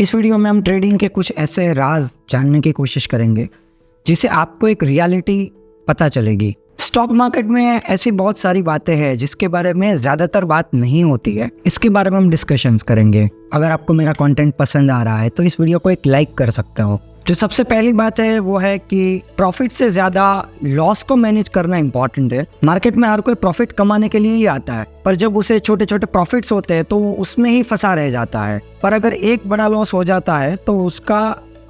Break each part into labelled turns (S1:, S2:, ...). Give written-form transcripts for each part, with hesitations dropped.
S1: इस वीडियो में हम ट्रेडिंग के कुछ ऐसे राज जानने की कोशिश करेंगे जिससे आपको एक रियलिटी पता चलेगी। स्टॉक मार्केट में ऐसी बहुत सारी बातें हैं जिसके बारे में ज़्यादातर बात नहीं होती है। इसके बारे में हम डिस्कशंस करेंगे। अगर आपको मेरा कंटेंट पसंद आ रहा है तो इस वीडियो को एक लाइक कर सकते हो। जो सबसे पहली बात है वो है कि प्रॉफिट से ज़्यादा लॉस को मैनेज करना इंपॉर्टेंट है। मार्केट में हर कोई प्रॉफिट कमाने के लिए ही आता है, पर जब उसे छोटे छोटे प्रॉफिट्स होते हैं तो वो उसमें ही फंसा रह जाता है। पर अगर एक बड़ा लॉस हो जाता है तो उसका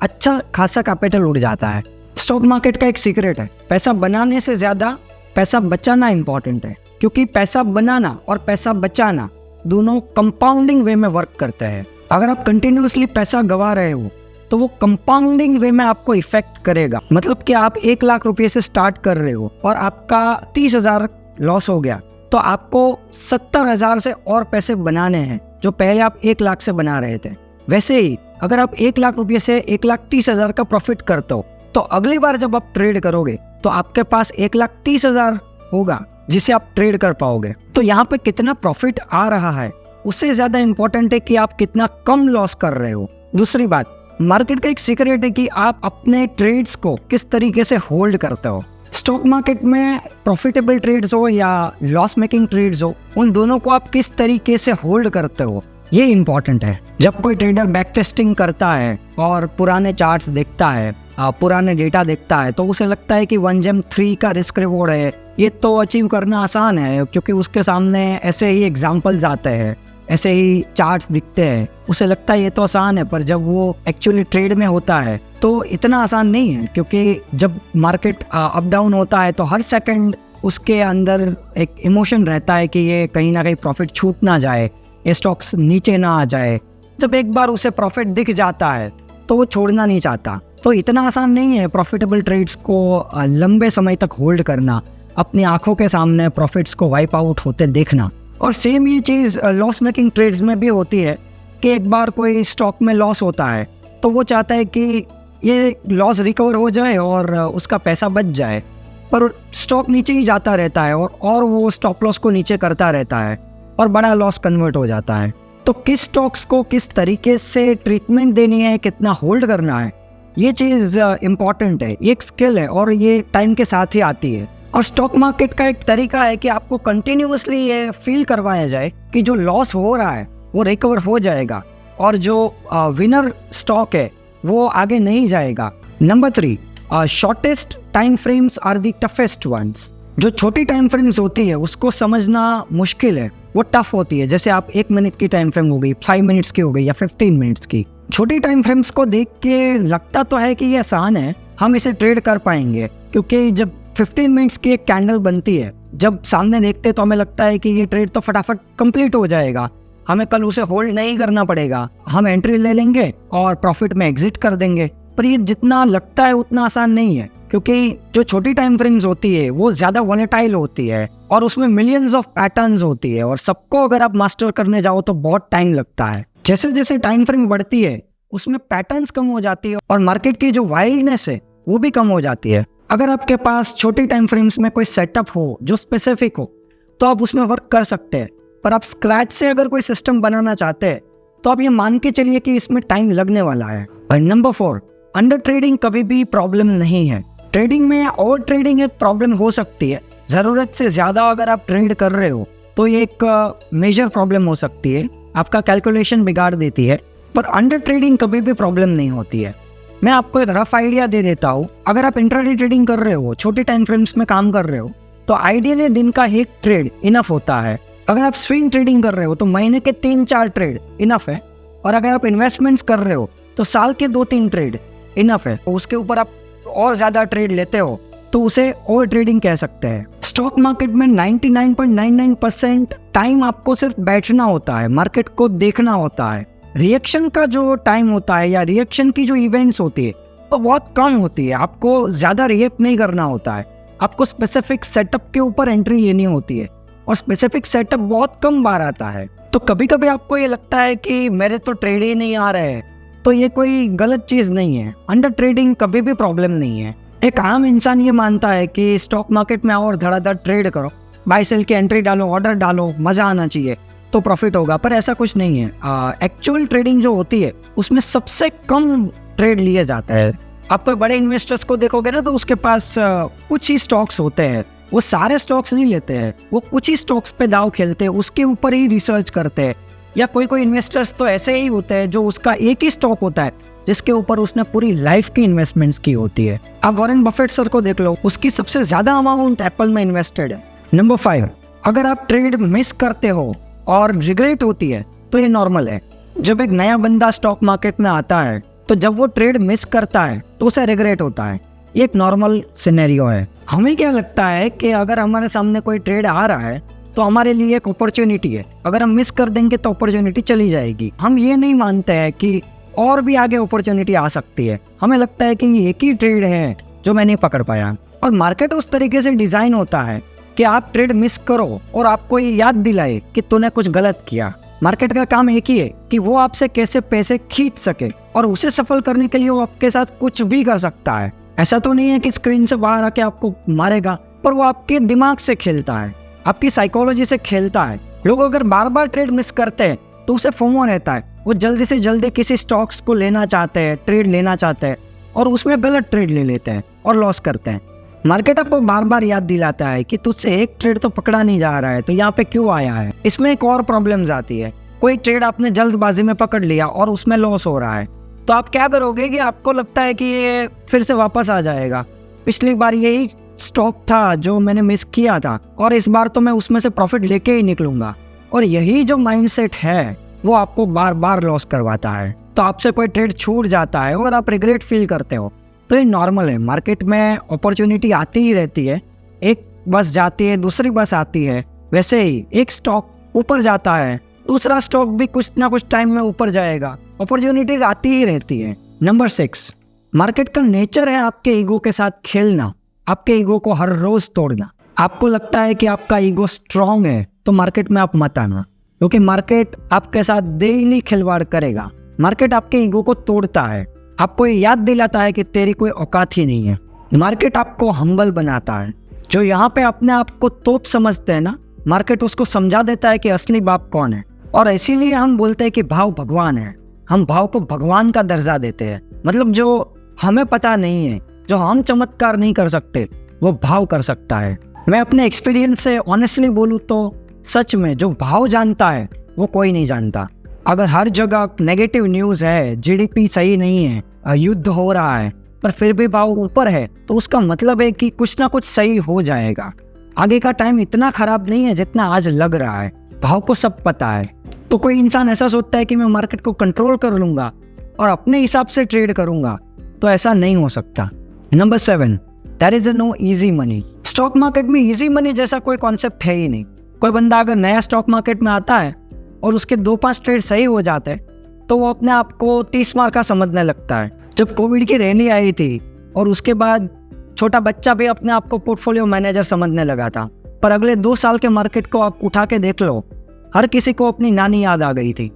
S1: अच्छा खासा कैपिटल उड़ जाता है। स्टॉक मार्केट का एक सीक्रेट है, पैसा बनाने से ज़्यादा पैसा बचाना इंपॉर्टेंट है, क्योंकि पैसा बनाना और पैसा बचाना दोनों कंपाउंडिंग वे में वर्क करते हैं। अगर आप कंटिन्यूअसली पैसा गंवा रहे हो तो वो कंपाउंडिंग वे में आपको इफेक्ट करेगा। मतलब कि आप 1 लाख रुपये से स्टार्ट कर रहे हो और आपका 30,000 लॉस हो गया, तो आपको 70,000 से और पैसे बनाने हैं जो पहले आप 1 लाख से बना रहे थे। वैसे ही अगर आप 1 लाख रुपये से 1,30,000 का प्रॉफिट करते हो तो अगली बार जब आप ट्रेड करोगे तो आपके पास 1,30,000 होगा जिसे आप ट्रेड कर पाओगे। तो यहाँ पे कितना प्रॉफिट आ रहा है उससे ज़्यादा इंपॉर्टेंट है कि आप कितना कम लॉस कर रहे हो। दूसरी बात, मार्केट का एक सीक्रेट है कि आप अपने ट्रेड्स को किस तरीके से होल्ड करते हो। स्टॉक मार्केट में प्रॉफिटेबल ट्रेड्स हो या लॉस मेकिंग ट्रेड्स हो, उन दोनों को आप किस तरीके से होल्ड करते हो ये इंपॉर्टेंट है। जब कोई ट्रेडर बैक टेस्टिंग करता है और पुराने चार्ट्स देखता है, पुराने डेटा देखता है, तो उसे लगता है कि 1GEM3 का रिस्क रिवॉर्ड है, ये तो अचीव करना आसान है क्योंकि उसके सामने ऐसे ही एग्जाम्पल्स आते हैं, ऐसे ही चार्ट्स दिखते हैं। उसे लगता है ये तो आसान है, पर जब वो एक्चुअली ट्रेड में होता है तो इतना आसान नहीं है, क्योंकि जब मार्केट अप डाउन होता है तो हर सेकंड उसके अंदर एक इमोशन रहता है कि ये कहीं ना कहीं प्रॉफिट छूट ना जाए, ये स्टॉक्स नीचे ना आ जाए। जब एक बार उसे प्रॉफिट दिख जाता है तो वो छोड़ना नहीं चाहता। तो इतना आसान नहीं है प्रॉफिटेबल ट्रेड्स को लंबे समय तक होल्ड करना, अपनी आंखों के सामने प्रॉफिट्स को वाइप आउट होते देखना। और सेम ये चीज़ लॉस मेकिंग ट्रेड्स में भी होती है कि एक बार कोई स्टॉक में लॉस होता है तो वो चाहता है कि ये लॉस रिकवर हो जाए और उसका पैसा बच जाए, पर स्टॉक नीचे ही जाता रहता है और वो स्टॉप लॉस को नीचे करता रहता है और बड़ा लॉस कन्वर्ट हो जाता है। तो किस स्टॉक्स को किस तरीके से ट्रीटमेंट देनी है, कितना होल्ड करना है, ये चीज़ इम्पॉर्टेंट है। ये एक स्किल है और ये टाइम के साथ ही आती है। और स्टॉक मार्केट का एक तरीका है कि आपको कंटिन्यूअसली ये फील करवाया जाए कि जो लॉस हो रहा है वो रिकवर हो जाएगा और जो विनर स्टॉक है वो आगे नहीं जाएगा। Number 3, shortest time frames are the toughest ones. जो छोटी टाइम फ्रेम्स होती है उसको समझना मुश्किल है, वो टफ होती है। जैसे आप 1 मिनट की टाइम फ्रेम हो गई, 5 मिनट्स की हो गई या 15 मिनट्स की। छोटी टाइम फ्रेम्स को देख के लगता तो है कि ये आसान है, हम इसे ट्रेड कर पाएंगे, क्योंकि जब 15 मिनट्स की एक कैंडल बनती है, जब सामने देखते तो हमें लगता है कि ये ट्रेड तो फटाफट कंप्लीट हो जाएगा, हमें कल उसे होल्ड नहीं करना पड़ेगा, हम एंट्री ले लेंगे और प्रॉफिट में एग्जिट कर देंगे। पर ये जितना लगता है उतना आसान नहीं है, क्योंकि जो छोटी टाइम फ्रेम्स होती है वो ज़्यादा वॉलेटाइल होती है और उसमें मिलियंस ऑफ पैटर्न्स होती है और सबको अगर आप मास्टर करने जाओ तो बहुत टाइम लगता है। जैसे जैसे टाइम फ्रेम बढ़ती है उसमें पैटर्न्स कम हो जाती है और मार्केट की जो वाइल्डनेस है वो भी कम हो जाती है। अगर आपके पास छोटी टाइम फ्रेम्स में कोई सेटअप हो जो स्पेसिफिक हो तो आप उसमें वर्क कर सकते हैं, पर आप स्क्रैच से अगर कोई सिस्टम बनाना चाहते हैं तो आप ये मान के चलिए कि इसमें टाइम लगने वाला है। और नंबर 4, अंडर ट्रेडिंग कभी भी प्रॉब्लम नहीं है। ट्रेडिंग में ओवर ट्रेडिंग एक प्रॉब्लम हो सकती है। ज़रूरत से ज़्यादा अगर आप ट्रेड कर रहे हो तो ये एक मेजर प्रॉब्लम हो सकती है, आपका कैलकुलेशन बिगाड़ देती है। पर अंडर ट्रेडिंग कभी भी प्रॉब्लम नहीं होती है। मैं आपको एक रफ आइडिया दे देता हूँ। अगर आप इंट्राडे ट्रेडिंग कर रहे हो, छोटे टाइम फ्रेम्स में काम कर रहे हो, तो आइडियली दिन का 1 ट्रेड इनफ होता है। अगर आप स्विंग ट्रेडिंग कर रहे हो तो महीने के 3-4 ट्रेड इनफ है। और अगर आप इन्वेस्टमेंट्स कर रहे हो तो साल के 2-3 ट्रेड इनफ है। तो उसके ऊपर आप और ज़्यादा ट्रेड लेते हो तो उसे ओवर ट्रेडिंग कह सकते हैं। स्टॉक मार्केट में 99.99% टाइम आपको सिर्फ बैठना होता है, मार्केट को देखना होता है। रिएक्शन का जो टाइम होता है या रिएक्शन की जो इवेंट्स होती है वो बहुत कम होती है। आपको ज़्यादा रिएक्ट नहीं करना होता है, आपको स्पेसिफिक सेटअप के ऊपर एंट्री लेनी होती है और स्पेसिफिक सेटअप बहुत कम बार आता है। तो कभी कभी आपको ये लगता है कि मेरे तो ट्रेड ही नहीं आ रहे हैं, तो ये कोई गलत चीज़ नहीं है। अंडर ट्रेडिंग कभी भी प्रॉब्लम नहीं है। एक आम इंसान ये मानता है कि स्टॉक मार्केट में आओ और धड़ाधड़ ट्रेड करो, बाय सेल की एंट्री डालो, ऑर्डर डालो, मज़ा आना चाहिए। तो प्रॉफिट होगा, पर ऐसा कुछ नहीं है। एक्चुअल ट्रेडिंग जो होती है उसमें सबसे कम ट्रेड लिए जाता है। आप कोई बड़े इन्वेस्टर्स को देखोगे ना, तो उसके पास कुछ ही स्टॉक्स होते हैं, वो सारे स्टॉक्स नहीं लेते हैं, वो कुछ ही स्टॉक्स पे दाव खेलते हैं, उसके ऊपर ही रिसर्च करते हैं। या कोई कोई इन्वेस्टर्स तो ऐसे ही होते हैं जो उसका एक ही स्टॉक होता है जिसके ऊपर उसने पूरी लाइफ की इन्वेस्टमेंट्स की होती है। आप वॉरेन बफेट सर को देख लो, उसकी सबसे ज्यादा अमाउंट एप्पल में इन्वेस्टेड है। नंबर 5, अगर आप ट्रेड मिस करते हो और रिग्रेट होती है तो ये नॉर्मल है। जब एक नया बंदा स्टॉक मार्केट में आता है तो जब वो ट्रेड मिस करता है तो उसे रिग्रेट होता है, ये एक नॉर्मल सिनेरियो है। हमें क्या लगता है कि अगर हमारे सामने कोई ट्रेड आ रहा है तो हमारे लिए एक अपॉर्चुनिटी है, अगर हम मिस कर देंगे तो अपॉर्चुनिटी चली जाएगी। हम ये नहीं मानते हैं कि और भी आगे अपॉर्चुनिटी आ सकती है। हमें लगता है कि ये एक ही ट्रेड है जो मैं नहीं पकड़ पाया। और मार्केट उस तरीके से डिजाइन होता है कि आप ट्रेड मिस करो और आपको ये याद दिलाए कि तूने कुछ गलत किया। मार्केट का काम एक ही है कि वो आपसे कैसे पैसे खींच सके, और उसे सफल करने के लिए वो आपके साथ कुछ भी कर सकता है। ऐसा तो नहीं है कि स्क्रीन से बाहर आके आपको मारेगा, पर वो आपके दिमाग से खेलता है, आपकी साइकोलॉजी से खेलता है। लोग अगर बार बार ट्रेड मिस करते हैं तो उसे फोमो रहता है, वो जल्दी से जल्दी किसी स्टॉक्स को लेना चाहते हैं, ट्रेड लेना चाहते हैं, और उसमें गलत ट्रेड ले लेते हैं और लॉस करते हैं। मार्केट आपको बार बार याद दिलाता है कि तुझसे एक ट्रेड तो पकड़ा नहीं जा रहा है, तो यहाँ पे क्यों आया है। इसमें एक और प्रॉब्लम्स आती है, कोई ट्रेड आपने जल्दबाजी में पकड़ लिया और उसमें लॉस हो रहा है, तो आप क्या करोगे कि आपको लगता है कि ये फिर से वापस आ जाएगा। पिछली बार यही स्टॉक था जो मैंने मिस किया था और इस बार तो मैं उसमें से प्रॉफिट लेके ही निकलूंगा। और यही जो माइंडसेट है वो आपको बार बार लॉस करवाता है। तो आपसे कोई ट्रेड छूट जाता है और आप रिग्रेट फील करते हो, तो ये नॉर्मल है। मार्केट में अपॉर्चुनिटी आती ही रहती है, एक बस जाती है, दूसरी बस आती है। वैसे ही एक स्टॉक ऊपर जाता है, दूसरा स्टॉक भी कुछ ना कुछ टाइम में ऊपर जाएगा। अपॉर्चुनिटीज आती ही रहती है। नंबर 6, मार्केट का नेचर है आपके ईगो के साथ खेलना, आपके ईगो को हर रोज तोड़ना। आपको लगता है कि आपका ईगो स्ट्रांग है तो मार्केट में आप मत आना, क्योंकि मार्केट आपके साथ डेली खिलवाड़ करेगा। मार्केट आपके ईगो को तोड़ता है, आपको ये याद दिलाता है कि तेरी कोई औकात ही नहीं है। मार्केट आपको हम्बल बनाता है। जो यहाँ पे अपने आप को तोप समझते हैं ना, मार्केट उसको समझा देता है कि असली बाप कौन है। और इसीलिए हम बोलते हैं कि भाव भगवान है। हम भाव को भगवान का दर्जा देते हैं। मतलब जो हमें पता नहीं है, जो हम चमत्कार नहीं कर सकते, वो भाव कर सकता है। मैं अपने एक्सपीरियंस से ऑनेस्टली बोलूँ तो सच में जो भाव जानता है वो कोई नहीं जानता। अगर हर जगह नेगेटिव न्यूज़ है, जीडीपी सही नहीं है, युद्ध हो रहा है, पर फिर भी भाव ऊपर है, तो उसका मतलब है कि कुछ ना कुछ सही हो जाएगा। आगे का टाइम इतना खराब नहीं है जितना आज लग रहा है। भाव को सब पता है। तो कोई इंसान ऐसा सोचता है कि मैं मार्केट को कंट्रोल कर लूंगा और अपने हिसाब से ट्रेड करूंगा, तो ऐसा नहीं हो सकता। Number 7, there is no easy money. Stock market में इजी मनी जैसा कोई कॉन्सेप्ट है ही नहीं। कोई बंदा अगर नया स्टॉक मार्केट में आता है और उसके 2-5 ट्रेड सही हो जाते हैं तो वो अपने आप को 30 मार का समझने लगता है। जब कोविड की रैली आई थी और उसके बाद छोटा बच्चा भी अपने आप को पोर्टफोलियो मैनेजर समझने लगा था, पर अगले 2 साल के मार्केट को आप उठा के देख लो, हर किसी को अपनी नानी याद आ गई थी।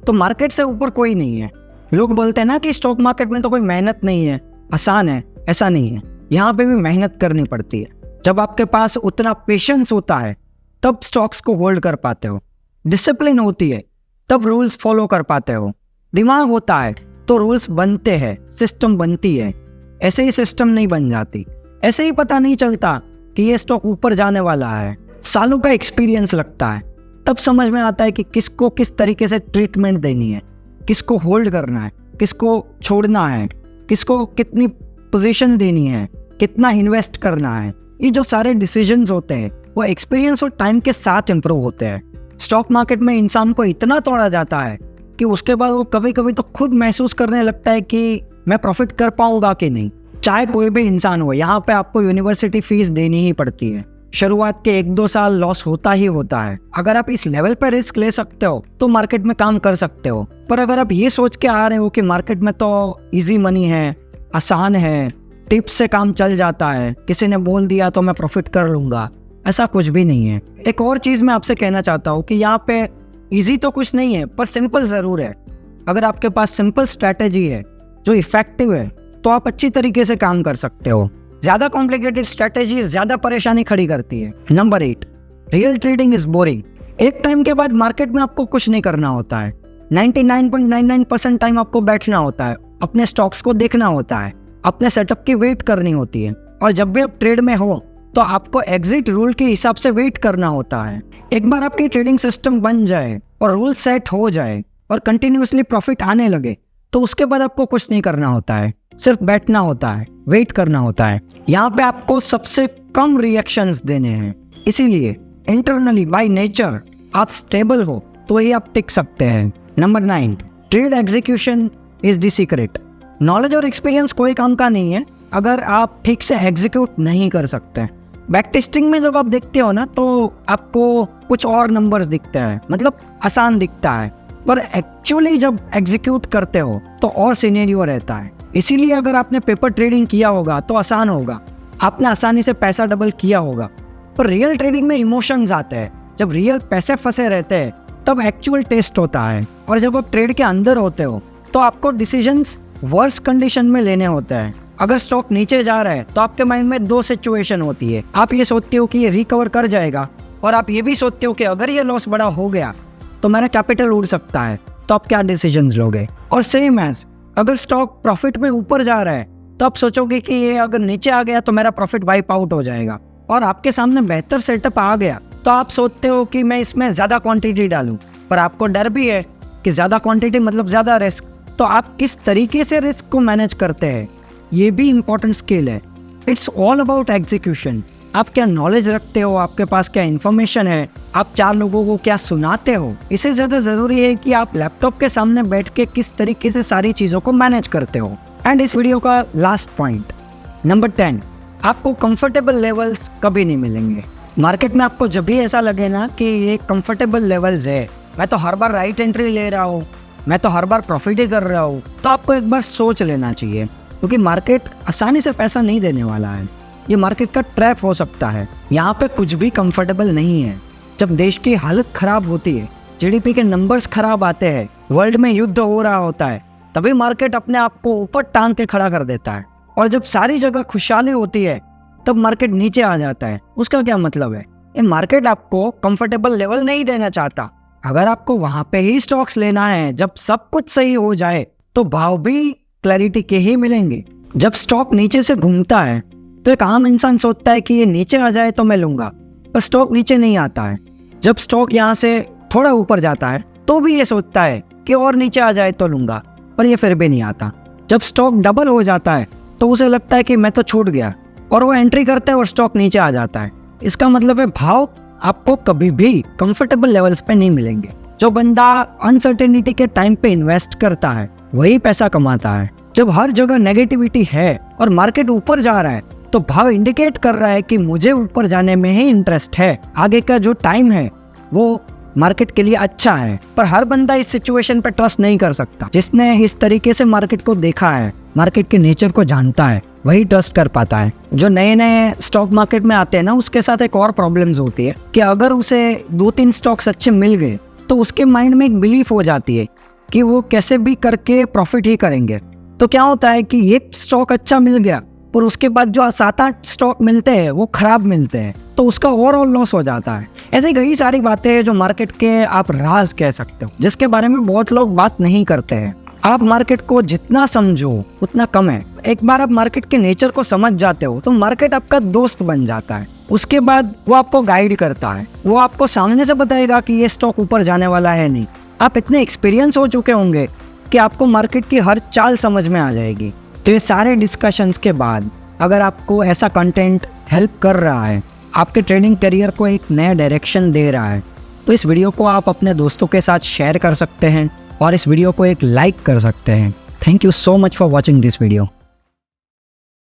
S1: तो मार्केट से ऊपर कोई नहीं है। लोग बोलते हैं ना कि स्टॉक मार्केट में तो कोई मेहनत नहीं है, आसान है। ऐसा नहीं है, यहाँ पे भी मेहनत करनी पड़ती है। जब आपके पास उतना पेशेंस होता है तब स्टॉक्स को होल्ड कर पाते हो। डिसिप्लिन होती है तब रूल्स फॉलो कर पाते हो। दिमाग होता है तो रूल्स बनते हैं, सिस्टम बनती है। ऐसे ही सिस्टम नहीं बन जाती। ऐसे ही पता नहीं चलता कि ये स्टॉक ऊपर जाने वाला है। सालों का एक्सपीरियंस लगता है, तब समझ में आता है कि किसको किस तरीके से ट्रीटमेंट देनी है, किसको होल्ड करना है, किसको छोड़ना है, किसको कितनी पोजीशन देनी है, कितना इन्वेस्ट करना है। ये जो सारे डिसीजंस होते हैं वो एक्सपीरियंस और टाइम के साथ इम्प्रूव होते हैं। स्टॉक मार्केट में इंसान को इतना तोड़ा जाता है कि उसके बाद वो कभी कभी तो खुद महसूस करने लगता है कि मैं प्रॉफिट कर पाऊंगा कि नहीं। चाहे कोई भी इंसान हो, यहाँ पे आपको यूनिवर्सिटी फीस देनी ही पड़ती है। शुरुआत के 1-2 साल लॉस होता ही होता है। अगर आप इस लेवल पर रिस्क ले सकते हो तो मार्केट में काम कर सकते हो। पर अगर आप ये सोच के आ रहे हो कि मार्केट में तो इजी मनी है, आसान है, टिप्स से काम चल जाता है, किसी ने बोल दिया तो मैं प्रॉफिट कर लूंगा, ऐसा कुछ भी नहीं है। एक और चीज मैं आपसे कहना चाहता हूँ कि यहाँ पे इजी तो कुछ नहीं है, पर सिंपल जरूर है। अगर आपके पास सिंपल स्ट्रैटेजी है जो इफेक्टिव है तो आप अच्छी तरीके से काम कर सकते हो। ज्यादा कॉम्प्लिकेटेड स्ट्रैटेजी ज्यादा परेशानी खड़ी करती है। Number 8, real trading is boring. एक टाइम के बाद मार्केट में आपको कुछ नहीं करना होता है। 99.99% टाइम आपको बैठना होता है, अपने स्टॉक्स को देखना होता है, अपने सेटअप की वेट करनी होती है। और जब भी आप ट्रेड में हो तो आपको एग्जिट रूल के हिसाब से वेट करना होता है। एक बार आपकी ट्रेडिंग सिस्टम बन जाए और रूल सेट हो जाए और कंटिन्यूअसली प्रॉफिट आने लगे तो उसके बाद आपको कुछ नहीं करना होता है, सिर्फ बैठना होता है, वेट करना होता है। यहाँ पे आपको सबसे कम रिएक्शंस देने हैं, इसीलिए इंटरनली बाय नेचर आप स्टेबल हो तो ही आप टिक सकते हैं। Number 9, trade execution is the secret. Knowledge और एक्सपीरियंस कोई काम का नहीं है अगर आप ठीक से एग्जीक्यूट नहीं कर सकते। बैक टेस्टिंग में जब आप देखते हो ना तो आपको कुछ और नंबर्स दिखते हैं, मतलब आसान दिखता है, पर एक्चुअली जब एग्जीक्यूट करते हो तो और सिनेरियो रहता है। इसीलिए अगर आपने पेपर ट्रेडिंग किया होगा तो आसान होगा, आपने आसानी से पैसा डबल किया होगा, पर रियल ट्रेडिंग में इमोशंस आते हैं। जब रियल पैसे फंसे रहते हैं तब एक्चुअल टेस्ट होता है। और जब आप ट्रेड के अंदर होते हो तो आपको डिसीजंस वर्स कंडीशन में लेने होते हैं। अगर स्टॉक नीचे जा रहा है तो आपके माइंड में 2 सिचुएशन होती है। आप ये सोचते हो कि ये रिकवर कर जाएगा, और आप ये भी सोचते हो कि अगर ये लॉस बड़ा हो गया तो मेरा कैपिटल उड़ सकता है, तो आप क्या डिसीजंस लोगे। और सेम एज अगर स्टॉक प्रॉफिट में ऊपर जा रहा है तो आप सोचोगे कि ये अगर नीचे आ गया तो मेरा प्रॉफिट वाइप आउट हो जाएगा, और आपके सामने बेहतर सेटअप आ गया तो आप सोचते हो कि मैं इसमें ज़्यादा क्वांटिटी डालूं, पर आपको डर भी है कि ज़्यादा क्वांटिटी मतलब ज़्यादा रिस्क। तो आप किस तरीके से रिस्क को मैनेज करते हैं, ये भी इंपॉर्टेंट स्किल है। It's all about execution. आप क्या नॉलेज रखते हो, आपके पास क्या इन्फॉर्मेशन है, आप 4 लोगों को क्या सुनाते हो। इससे ज़्यादा ज़रूरी है कि आप लैपटॉप के सामने बैठ के किस तरीके से सारी चीज़ों को मैनेज करते हो। एंड इस वीडियो का लास्ट पॉइंट, नंबर 10, आपको कंफर्टेबल लेवल्स कभी नहीं मिलेंगे। मार्केट में आपको जब भी ऐसा लगे ना कि ये कंफर्टेबल लेवल्स है, मैं तो हर बार राइट एंट्री ले रहा हूँ, मैं तो हर बार प्रॉफिट ही कर रहा हूँ, तो आपको एक बार सोच लेना चाहिए, क्योंकि मार्केट आसानी से पैसा नहीं देने वाला है। ये मार्केट का ट्रैप हो सकता है। यहाँ पे कुछ भी कंफर्टेबल नहीं है। जब देश की हालत खराब होती है, जीडीपी के नंबर्स खराब आते हैं, वर्ल्ड में युद्ध हो रहा होता है, तभी मार्केट अपने आप को ऊपर टांग के खड़ा कर देता है। और जब सारी जगह खुशहाली होती है तब मार्केट नीचे आ जाता है। उसका क्या मतलब है, ये मार्केट आपको कंफर्टेबल लेवल नहीं देना चाहता। अगर आपको वहां पे ही स्टॉक्स लेना है जब सब कुछ सही हो जाए, तो भाव भी क्लैरिटी के ही मिलेंगे। जब स्टॉक नीचे से घूमता है तो एक आम इंसान सोचता है कि ये नीचे आ जाए तो मैं लूंगा, पर स्टॉक नीचे नहीं आता है। जब स्टॉक यहाँ से थोड़ा ऊपर जाता है तो भी ये सोचता है कि और नीचे आ जाए तो लूंगा, पर ये फिर भी नहीं आता। जब स्टॉक डबल हो जाता है तो उसे लगता है कि मैं तो छूट गया, और वो एंट्री करता है और स्टॉक नीचे आ जाता है। इसका मतलब है भाव आपको कभी भी कंफर्टेबल लेवल्स पे नहीं मिलेंगे। जो बंदा अनसर्टेनिटी के टाइम पे इन्वेस्ट करता है वही पैसा कमाता है। जब हर जगह नेगेटिविटी है और मार्केट ऊपर जा रहा है तो भाव इंडिकेट कर रहा है कि मुझे ऊपर जाने में ही इंटरेस्ट है, आगे का जो टाइम है वो मार्केट के लिए अच्छा है। पर हर बंदा इस सिचुएशन पे ट्रस्ट नहीं कर सकता। जिसने इस तरीके से मार्केट को देखा है, मार्केट के नेचर को जानता है, वही ट्रस्ट कर पाता है। जो नए नए स्टॉक मार्केट में आते हैं ना, उसके साथ एक और प्रॉब्लम्स होती है कि अगर उसे 2-3 स्टॉक्स अच्छे मिल गए तो उसके माइंड में एक बिलीफ हो जाती है कि वो कैसे भी करके प्रॉफिट ही करेंगे। तो क्या होता है कि एक स्टॉक अच्छा मिल गया पर उसके बाद जो 7-8 स्टॉक मिलते हैं वो खराब मिलते हैं, तो उसका ओवरऑल लॉस हो जाता है। ऐसे कई सारी बातें हैं जो मार्केट के आप राज कह सकते हो, जिसके बारे में बहुत लोग बात नहीं करते हैं। आप मार्केट को जितना समझो उतना कम है। एक बार आप मार्केट के नेचर को समझ जाते हो तो मार्केट आपका दोस्त बन जाता है। उसके बाद वो आपको गाइड करता है, वो आपको सामने से बताएगा कि ये स्टॉक ऊपर जाने वाला है नहीं। आप इतने एक्सपीरियंस हो चुके होंगे कि आपको मार्केट की हर चाल समझ में आ जाएगी। तो ये सारे डिस्कशंस के बाद अगर आपको ऐसा कंटेंट हेल्प कर रहा है, आपके ट्रेडिंग करियर को एक नया डायरेक्शन दे रहा है, तो इस वीडियो को आप अपने दोस्तों के साथ शेयर कर सकते हैं और इस वीडियो को एक लाइक कर सकते हैं। Thank you so much for watching this video.